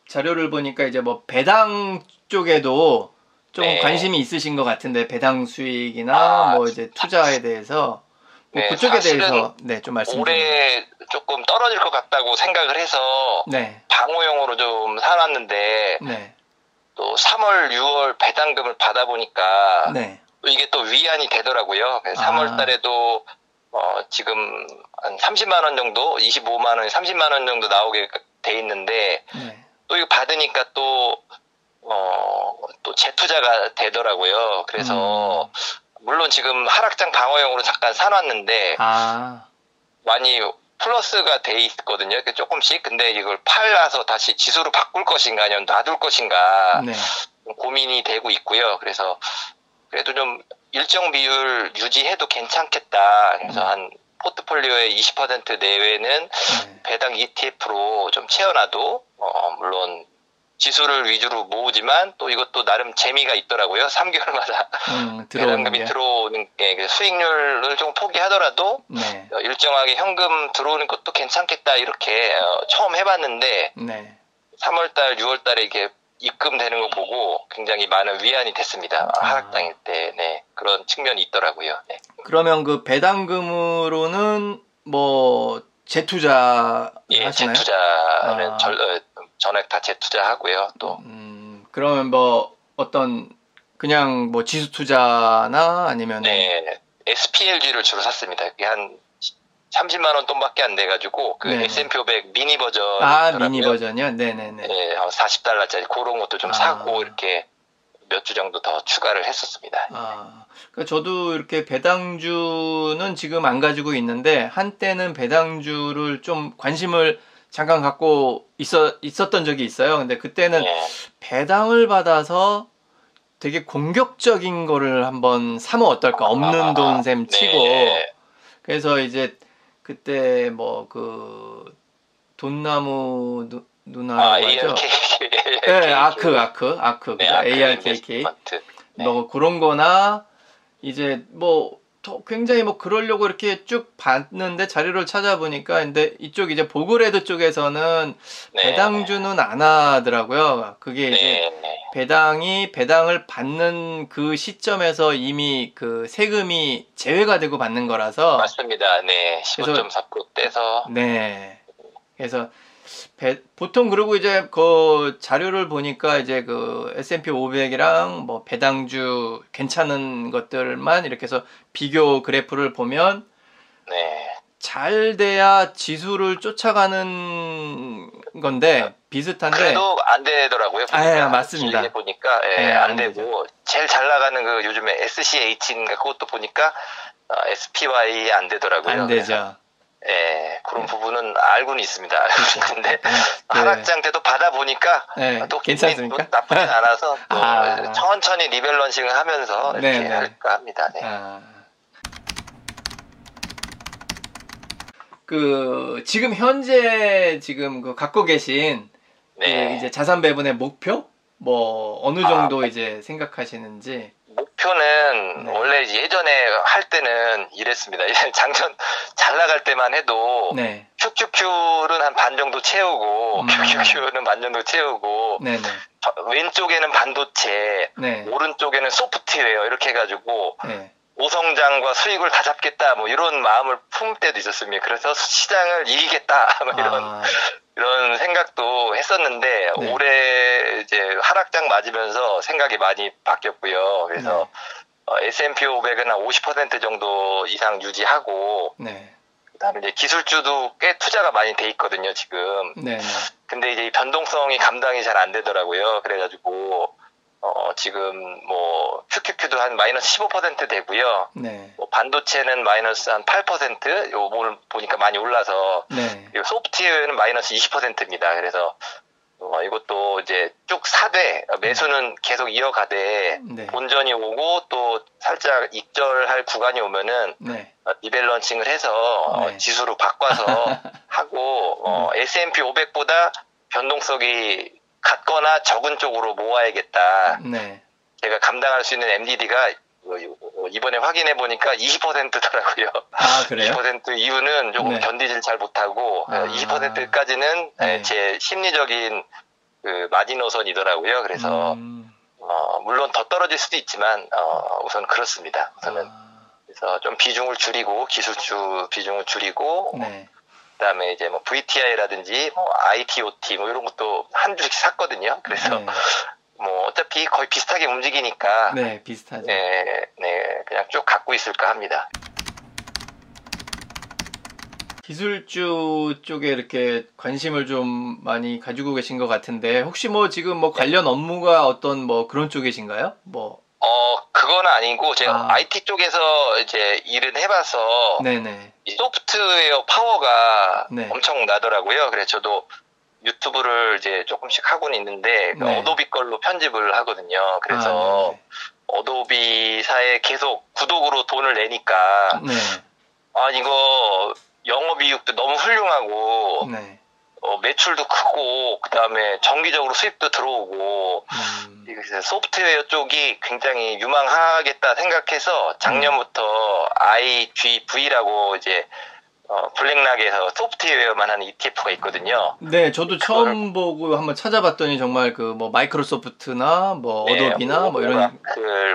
자료를 보니까 이제 뭐 배당 쪽에도 좀 네. 관심이 있으신 것 같은데 배당 수익이나 뭐 이제 투자에 대해서 뭐 네, 그쪽에 사실은 대해서 네, 좀 말씀 좀. 올해 조금 떨어질 것 같다고 생각을 해서 네, 방어용으로 좀 사놨는데 네, 또 3월, 6월 배당금을 받아보니까 네. 또 이게 또 위안이 되더라고요. 그래서 아. 3월 달에도 지금 한 30만 원 정도, 25만 원, 30만 원 정도 나오게 돼 있는데 네. 또 이거 받으니까 또 재투자가 되더라고요. 그래서 물론 지금 하락장 방어용으로 잠깐 사놨는데 아, 많이 플러스가 돼 있거든요. 이렇게 조금씩. 근데 이걸 팔아서 다시 지수로 바꿀 것인가 아니면 놔둘 것인가 네. 좀 고민이 되고 있고요. 그래서 그래도 좀 일정 비율 유지해도 괜찮겠다. 그래서 한 포트폴리오의 20% 내외는 네. 배당 ETF로 좀 채워놔도 물론 지수를 위주로 모으지만 또 이것도 나름 재미가 있더라고요. 3개월마다 들어오는 배당금이 게. 들어오는 게 수익률을 좀 포기하더라도 네, 일정하게 현금 들어오는 것도 괜찮겠다 이렇게 처음 해봤는데 네. 3월달, 6월달에 이게 입금되는 거 보고 굉장히 많은 위안이 됐습니다. 하락당일 때 네, 그런 측면이 있더라고요. 네. 그러면 그 배당금으로는 뭐 재투자 예, 하시나요? 재투자는 전액 다 재투자하고요. 또 그러면 뭐 어떤 그냥 뭐 지수 투자나 아니면 네, SPLG를 주로 샀습니다. 그게 한 30만 원 돈밖에 안 돼가지고 그 네네. S&P 500 미니 버전이 미니 버전이요? 네네네. 네, 40달러짜리 그런 것도 좀 사고 이렇게 몇 주 정도 더 추가를 했었습니다. 그러니까 저도 이렇게 배당주는 지금 안 가지고 있는데 한때는 배당주를 좀 관심을 잠깐 갖고 있었던 적이 있어요. 근데 그때는 네. 배당을 받아서 되게 공격적인 거를 한번 사면 어떨까? 없는 돈 셈 치고. 네. 그래서 이제 그때 뭐 그 돈나무 누나라고 하죠. 네, 아크. 네, ARKK. 네. 뭐 그런 거나 이제 뭐 굉장히 뭐 그러려고 이렇게 쭉 봤는데 자료를 찾아보니까 근데 이쪽 이제 보그레드 쪽에서는 네. 배당주는 안 하더라고요. 그게 이제 배당을 받는 그 시점에서 이미 그 세금이 제외가 되고 받는 거라서 맞습니다. 네. 15.4% 떼서 네. 그래서 보통 그리고 이제 그 자료를 보니까 이제 그 S&P 500이랑 뭐 배당주 괜찮은 것들만 이렇게 해서 비교 그래프를 보면 네. 잘 돼야 지수를 쫓아가는 건데 비슷한데 그래도 안 되더라고요. 맞습니다. 보니까 안 되고 제일 잘 나가는 그 요즘에 SCH인가 그것도 보니까 SPY 안 되더라고요. 안 되죠. 예, 그런 부분은 알고는 있습니다. 근데 하락장 때도 받아보니까 또 괜찮습니까? 나쁘지 않아서 또 천천히 리밸런싱을 하면서 이렇게 할까 합니다. 네. 그 지금 현재 지금 그 갖고 계신 그 이제 자산 배분의 목표 뭐 어느 정도 이제 생각하시는지. 목표는 원래 예전에 할 때는 이랬습니다. 장전 잘 나갈 때만 해도 QQQ는 한 반 정도 채우고 QQQ는 반 정도 채우고 왼쪽에는 반도체, 오른쪽에는 소프트웨어 이렇게 해가지고 오성장과 수익을 다 잡겠다 뭐 이런 마음을 품을 때도 있었습니다. 그래서 시장을 이기겠다 뭐 이런 생각도 했었는데 올해 이제 하락장 맞으면서 생각이 많이 바뀌었고요. 그래서 S&P 500은 한 50% 정도 이상 유지하고 그다음에 이제 기술주도 꽤 투자가 많이 돼 있거든요, 지금. 근데 이제 이 변동성이 감당이 잘 안 되더라고요. 그래가지고 지금 뭐 QQQ도 한 마이너스 15% 되고요. 뭐 반도체는 마이너스 한 8%, 요걸 보니까 많이 올라서 소프트웨어는 마이너스 20%입니다. 그래서 이것도 이제 쭉 사되 매수는 계속 이어가되 본전이 오고 또 살짝 익절할 구간이 오면은 리밸런싱을 해서 지수로 바꿔서 하고 S&P 500보다 변동성이 같거나 적은 쪽으로 모아야겠다. 제가 감당할 수 있는 MDD가 이번에 확인해 보니까 20%더라고요. 그래요? 20% 이유는 조금 견디질 잘 못하고 20%까지는 제 심리적인 그 마지노선이더라고요. 그래서 물론 더 떨어질 수도 있지만 우선 그렇습니다. 우선은 그래서 좀 비중을 줄이고 기술주 비중을 줄이고 네. 그다음에 이제 뭐 VTI라든지 뭐 ITOT 뭐 이런 것도 한 주씩 샀거든요. 그래서 네. 뭐 어차피 거의 비슷하게 움직이니까 네, 비슷하죠. 네, 그냥 쭉 갖고 있을까 합니다. 기술주 쪽에 이렇게 관심을 좀 많이 가지고 계신 것 같은데 혹시 뭐 지금 뭐 관련 업무가 어떤 뭐 그런 쪽이신가요? 뭐 그건 아니고 제가 IT 쪽에서 이제 일은 해봐서 네네. 이 소프트웨어 파워가 네. 엄청 나더라고요. 그래서 저도 유튜브를 이제 조금씩 하고는 있는데 그 네. 어도비 걸로 편집을 하거든요. 그래서 어도비사에 계속 구독으로 돈을 내니까 네. 이거 영업이익도 너무 훌륭하고 네. 매출도 크고 그다음에 정기적으로 수입도 들어오고 그래서 소프트웨어 쪽이 굉장히 유망하겠다 생각해서 작년부터 IGV라고 이제 블랙락에서 소프트웨어만 하는 ETF가 있거든요. 네, 저도 처음 보고 한번 찾아봤더니 정말 그 뭐 마이크로소프트나 뭐 어도비나 뭐 이런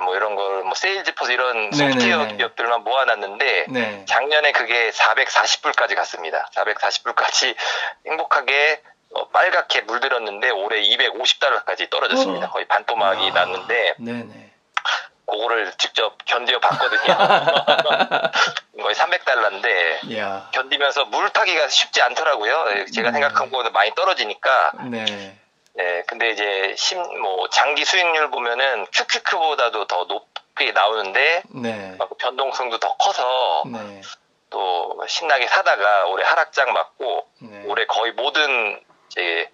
뭐 이런 걸 뭐 세일즈포스 이런 네네네. 소프트웨어 기업들만 모아놨는데 네. 작년에 그게 440불까지 갔습니다. 440불까지 행복하게 빨갛게 물들었는데 올해 250달러까지 떨어졌습니다. 거의 반토막이 났는데 네네. 그거를 직접 견뎌 봤거든요. 거의 300달러인데 이야. 견디면서 물 타기가 쉽지 않더라고요. 제가 생각한 거보다 많이 떨어지니까. 네. 네, 근데 이제 뭐 장기 수익률 보면은 QQQ보다도 더 높게 나오는데 네. 변동성도 더 커서 네. 또 신나게 사다가 올해 하락장 맞고 네. 올해 거의 모든 이제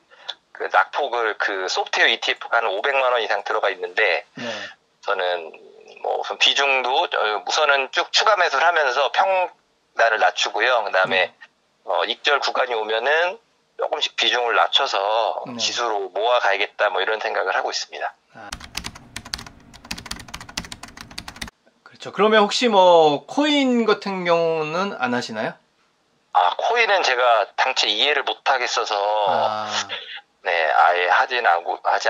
그 낙폭을 그 소프트웨어 ETF가 한 500만 원 이상 들어가 있는데 네. 저는 뭐 우선 비중도 우선은 쭉 추가 매수를 하면서 평단을 낮추고요. 그다음에 익절 구간이 오면은 조금씩 비중을 낮춰서 지수로 모아 가야겠다 뭐 이런 생각을 하고 있습니다. 그렇죠. 그러면 혹시 뭐 코인 같은 경우는 안 하시나요? 코인은 제가 당최 이해를 못 하겠어서 네, 아예 하지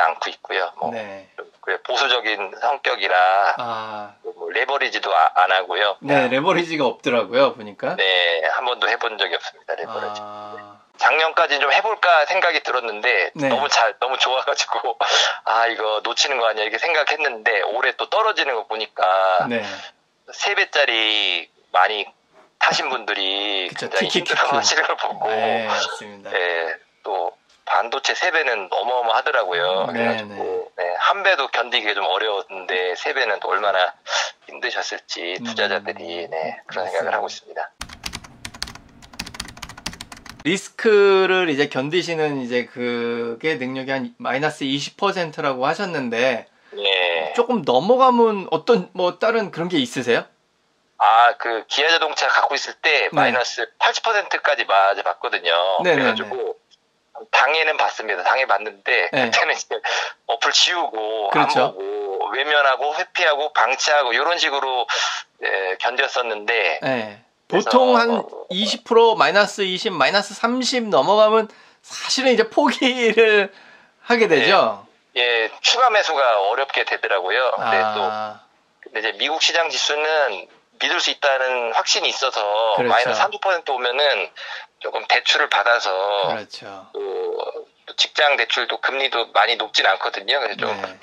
않고 있고요. 뭐 네. 좀 보수적인 성격이라 뭐 레버리지도 안 하고요. 네, 레버리지가 없더라고요, 보니까. 네, 한 번도 해본 적이 없습니다, 레버리지. 작년까지 좀 해볼까 생각이 들었는데 네. 너무 좋아가지고 이거 놓치는 거 아니야 이렇게 생각했는데 올해 또 떨어지는 거 보니까 네. 3배짜리 많이 타신 분들이 그쵸, 굉장히 힘들어하시는 걸 보고 네, 맞습니다. 네, 또 반도체 3배는 어마어마하더라고요. 그래가지고 네, 한 배도 견디기 좀 어려웠는데 3배는 또 얼마나 힘드셨을지 투자자들이 그런 생각을 하고 있습니다. 리스크를 이제 견디시는 이제 그게 능력이 한 마이너스 20%라고 하셨는데 조금 넘어가면 어떤 뭐 다른 그런 게 있으세요? 그 기아 자동차 갖고 있을 때 마이너스 80%까지 맞아봤거든요. 그래가지고 당해는 봤습니다. 당해봤는데 그때는 이제 어플 지우고 그렇죠. 안 보고 외면하고 회피하고 방치하고 이런 식으로 견뎠었는데 보통 한 20% 마이너스 20, 마이너스 30 넘어가면 사실은 이제 포기를 하게 되죠. 예, 추가 매수가 어렵게 되더라고요. 근데 이제 미국 시장 지수는 믿을 수 있다는 확신이 있어서 그렇죠. 마이너스 30% 오면은 조금 대출을 받아서 그렇죠. 또 직장 대출도 금리도 많이 높진 않거든요. 그래서 좀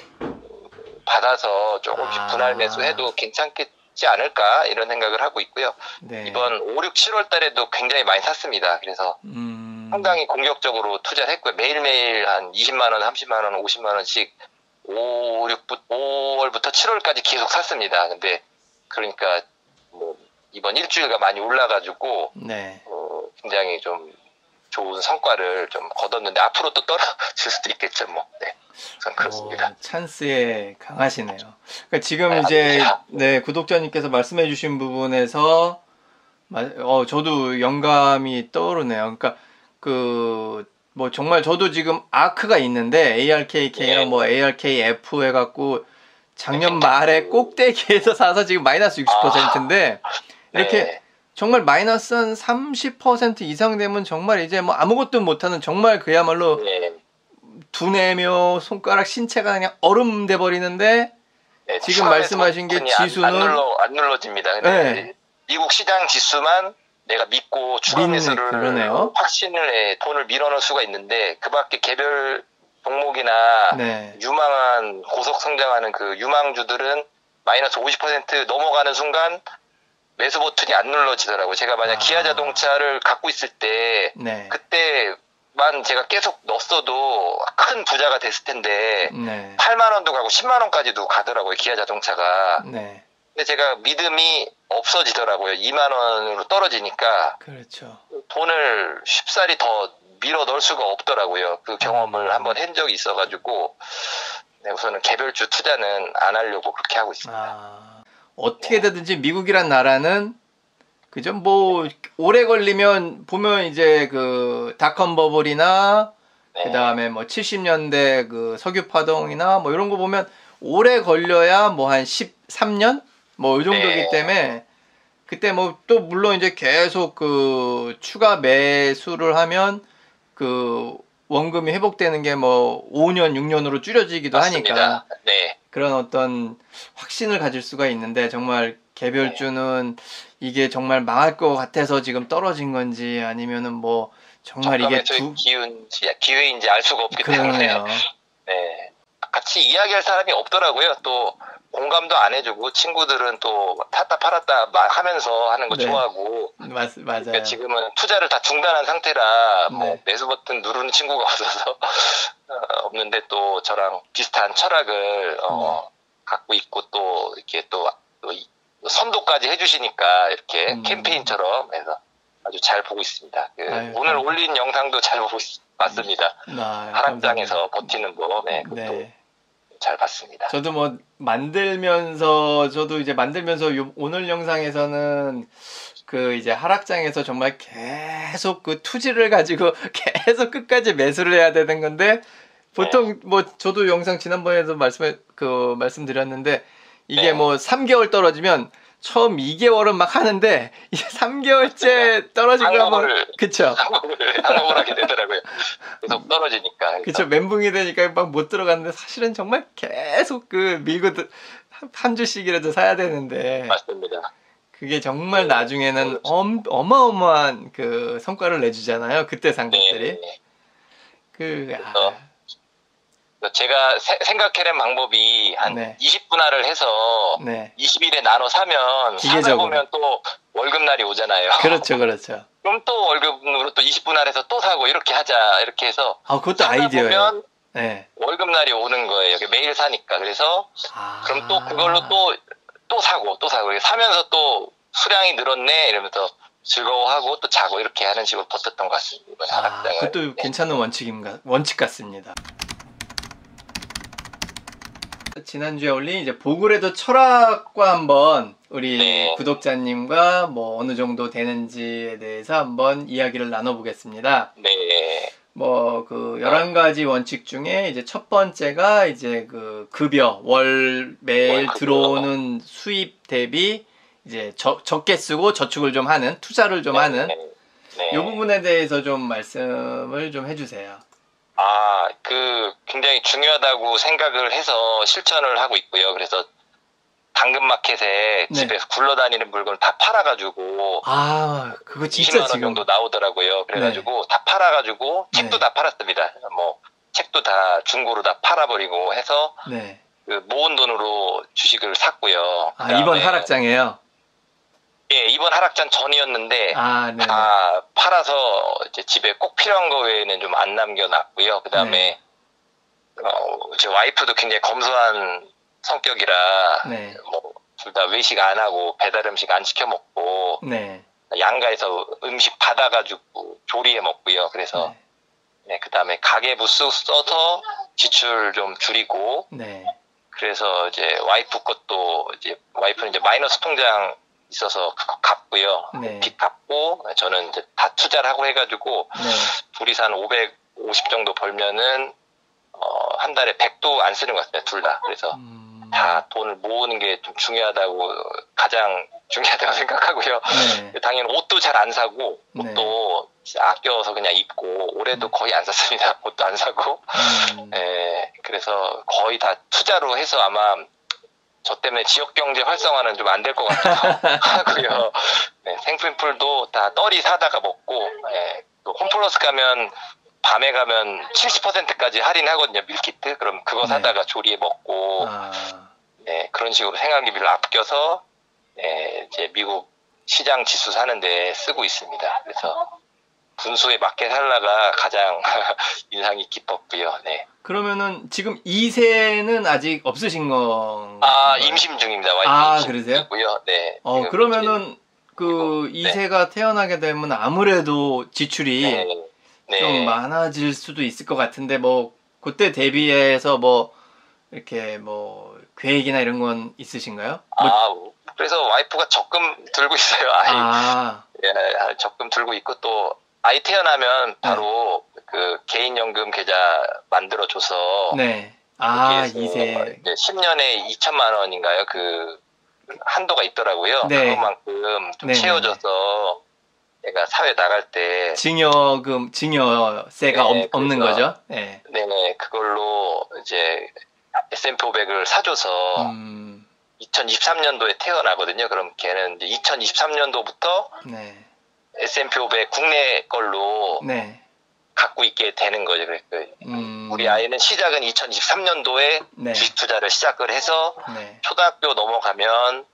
받아서 조금씩 분할 매수해도 괜찮겠지 않을까 이런 생각을 하고 있고요. 이번 5, 6, 7월 달에도 굉장히 많이 샀습니다. 그래서 상당히 공격적으로 투자를 했고요. 매일매일 한 20만 원, 30만 원, 50만 원씩 5월부터 7월까지 계속 샀습니다. 근데 그러니까 뭐 이번 일주일가 많이 올라가지고 굉장히 좀 좋은 성과를 좀 거뒀는데 앞으로 또 떨어질 수도 있겠죠. 뭐. 전 그렇습니다. 찬스에 강하시네요. 그러니까 지금 이제 구독자님께서 말씀해주신 부분에서 저도 영감이 떠오르네요. 그러니까 뭐 정말 저도 지금 아크가 있는데 ARKK랑 뭐 ARKF 해갖고 작년 말에 꼭대기에서 사서 지금 마이너스 60%인데 이렇게 정말 마이너스 한 30% 이상 되면 정말 이제 뭐 아무것도 못하는 정말 그야말로 두뇌며 손가락 신체가 그냥 얼음 돼 버리는데 네, 지금 말씀하신 게 지수는 안 눌러집니다. 네. 미국 시장 지수만 내가 믿고 추가 매수를 확신을 해 돈을 밀어넣을 수가 있는데 그밖에 개별 종목이나 네. 유망한 고속 성장하는 그 유망주들은 마이너스 50% 넘어가는 순간 매수 버튼이 안 눌러지더라고요. 제가 만약 기아 자동차를 갖고 있을 때 네. 그때만 제가 계속 넣었어도 큰 부자가 됐을 텐데 네. 8만 원도 가고 10만 원까지도 가더라고요. 기아 자동차가. 네. 근데 제가 믿음이 없어지더라고요. 2만 원으로 떨어지니까 그렇죠. 돈을 쉽사리 더 밀어 넣을 수가 없더라고요. 그 경험을 한번 한 적이 있어가지고 네, 우선은 개별주 투자는 안 하려고 그렇게 하고 있습니다. 어떻게 되든지 미국이란 나라는 그죠? 뭐 오래 걸리면 보면 이제 그 닷컴 버블이나 네. 그다음에 뭐 70년대 그 석유 파동이나 뭐 이런 거 보면 오래 걸려야 뭐 한 13년 뭐 이 정도이기 네. 때문에 그때 뭐 또 물론 이제 계속 그 추가 매수를 하면 그 원금이 회복되는 게 뭐 5년, 6년으로 줄여지기도 맞습니다. 하니까 네. 그런 어떤 확신을 가질 수가 있는데 정말 개별주는 이게 정말 망할 것 같아서 지금 떨어진 건지 아니면은 뭐 정말 이게 기회인지 알 수가 없기 때문에 네. 같이 이야기할 사람이 없더라고요. 또 공감도 안 해주고 친구들은 또 탔다 팔았다 하면서 하는 거 네. 좋아하고 맞아요. 그러니까 지금은 투자를 다 중단한 상태라 뭐 매수 버튼 누르는 친구가 없어서 없는데 또 저랑 비슷한 철학을 갖고 있고 또 이렇게 또 선도까지 해주시니까 이렇게 캠페인처럼 해서 아주 잘 보고 있습니다. 오늘 올린 영상도 잘 보고 봤습니다. 하락장에서 버티는 법, 네, 그것도 잘 봤습니다. 저도 뭐 저도 이제 만들면서 오늘 영상에서는 그 이제 하락장에서 정말 계속 그 투지를 가지고 계속 끝까지 매수를 해야 되는 건데 보통 뭐 저도 영상 지난번에도 말씀드렸는데 이게 뭐 3개월 떨어지면 처음 2개월은 막 하는데 이제 3개월째 떨어지고 하면 그쵸? 항목을 하게 되더라고요. 계속 떨어지니까. 그쵸. 멘붕이 되니까 막 못 들어갔는데 사실은 정말 계속 그 밀고 한 주씩이라도 사야 되는데. 맞습니다. 그게 정말 나중에는 어마어마한 그 성과를 내주잖아요. 그때 산 것들이. 제가 생각해낸 방법이 한 20분할을 해서 20일에 나눠 사면 사다 보면 또 월급날이 오잖아요. 그렇죠. 그럼 또 월급으로 또 20분할해서 또 사고 이렇게 하자 이렇게 해서 그것도 아이디어예요. 월급날이 오는 거예요. 매일 사니까. 그래서 그럼 또 그걸로 또 사고 사면서 또 수량이 늘었네 이러면서 즐거워하고 또 자고 이렇게 하는 식으로 버텼던 것 같습니다. 그것도 괜찮은 원칙 같습니다. 지난주에 올린 이제 보글에도 철학과 한번 우리 구독자님과 뭐 어느 정도 되는지에 대해서 한번 이야기를 나눠보겠습니다. 뭐 그 11가지 원칙 중에 이제 첫 번째가 이제 그 급여 매일 들어오는 수입 대비 이제 적게 쓰고 저축을 좀 하는 투자를 좀 하는 이 부분에 대해서 좀 말씀을 좀 해주세요. 굉장히 중요하다고 생각을 해서 실천을 하고 있고요. 그래서 당근마켓에 집에서 굴러다니는 물건을 다 팔아가지고 그거 진짜 20만 원 정도 나오더라고요. 그래가지고 다 팔아가지고 책도 다 팔았습니다. 뭐 책도 다 중고로 다 팔아버리고 해서 그 모은 돈으로 주식을 샀고요. 이번 하락장에요? 예, 이번 하락장 전이었는데 다 팔아서 이제 집에 꼭 필요한 거 외에는 좀 안 남겨놨고요. 그 다음에 제 와이프도 굉장히 검소한 성격이라 뭐 둘 다 외식 안 하고 배달 음식 안 시켜 먹고 양가에서 음식 받아가지고 조리해 먹고요. 그래서 그 다음에 가계부 써서 지출 좀 줄이고 그래서 이제 와이프 것도 이제 와이프는 이제 마이너스 통장 있어서 그거 갚고요. 빚 갚고 저는 이제 다 투자를 하고 해가지고 둘이서 한 550 정도 벌면은 한 달에 100도 안 쓰는 것 같아요. 둘 다. 그래서 다 돈을 모으는 게 좀 가장 중요하다고 생각하고요. 당연히 옷도 잘 안 사고 옷도 아껴서 그냥 입고 올해도 거의 안 샀습니다. 옷도 안 사고. 예, 그래서 거의 다 투자로 해서 아마 저 때문에 지역 경제 활성화는 좀 안 될 것 같기도 하고요. 네, 생필품도 다 떨이 사다가 먹고, 예, 또 홈플러스 가면 밤에 가면 70%까지 할인하거든요. 밀키트. 그럼 그거 사다가 조리해 먹고, 네, 그런 식으로 생활기비를 아껴서 이제 미국 시장 지수 사는데 쓰고 있습니다. 그래서 분수에 맞게 살라가 가장 인상이 깊었고요. 네. 그러면은 지금 2세는 아직 없으신 건가요? 임신 중입니다. 와이프 임신 그러세요? 중이고요. 네. 그러면은 그 2세가 태어나게 되면 아무래도 지출이 좀 많아질 수도 있을 것 같은데 뭐 그때 대비해서 뭐 이렇게 뭐 계획이나 이런 건 있으신가요? 그래서 와이프가 적금 들고 있어요. 예, 적금 들고 있고 또 아이 태어나면 바로 그 개인연금 계좌 만들어줘서 2세 10년에 2천만 원인가요? 그 한도가 있더라고요. 그것만큼 좀 채워줘서 내가 사회 나갈 때 증여세가 없는 거죠? 네네, 그걸로 이제 S&P 500을 사줘서 2023년도에 태어나거든요. 그럼 걔는 이제 2023년도부터 S&P 500 국내 걸로 갖고 있게 되는 거죠. 우리 아이는 시작은 2023년도에 주식 투자를 시작을 해서 초등학교 넘어가면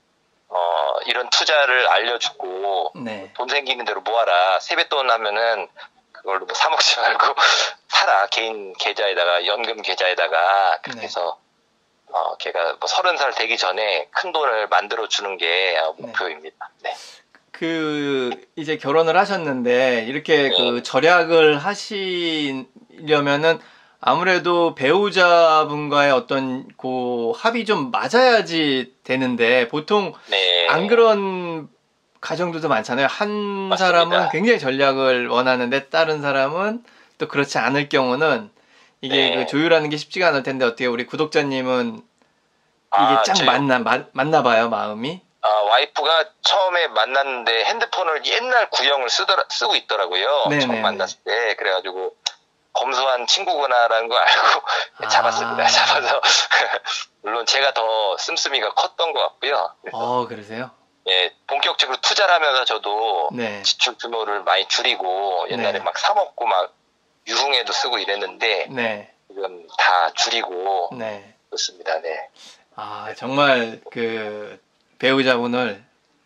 이런 투자를 알려주고 돈 생기는 대로 모아라. 세뱃돈 하면은 그걸로 뭐 사 먹지 말고 사라. 개인 계좌에다가 연금 계좌에다가 그렇게 해서 걔가 뭐 30살 되기 전에 큰 돈을 만들어 주는 게 목표입니다. 네. 이제 결혼을 하셨는데 이렇게 그 절약을 하시려면은 아무래도 배우자분과의 어떤 그 합이 좀 맞아야지 되는데 보통 안 그런 가정들도 많잖아요. 맞습니다. 사람은 굉장히 전략을 원하는데 다른 사람은 또 그렇지 않을 경우는 이게 그 조율하는 게 쉽지가 않을 텐데 어떻게 우리 구독자님은 이게 짱 맞나 봐요, 마음이? 와이프가 처음에 만났는데 핸드폰을 옛날 구형을 쓰고 있더라고요. 처음 만났을 때. 그래가지고 검소한 친구구나라는 거 알고 잡았습니다. 잡아서 물론 제가 더 씀씀이가 컸던 것 같고요. 그러세요? 예, 본격적으로 투자를 하면서 저도 지출 규모를 많이 줄이고 옛날에 막 사먹고 막 유흥에도 쓰고 이랬는데 지금 다 줄이고 그렇습니다. 네. 정말 그 배우자분을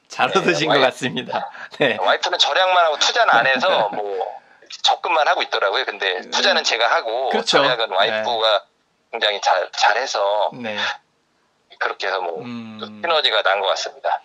잘 얻으신 것 같습니다. 와이프는 절약만 하고 투자는 안 해서 뭐 적금만 하고 있더라고요. 근데 투자는 제가 하고 절약은 와이프가 굉장히 잘해서 그렇게 해서 뭐 시너지가 난 것 같습니다.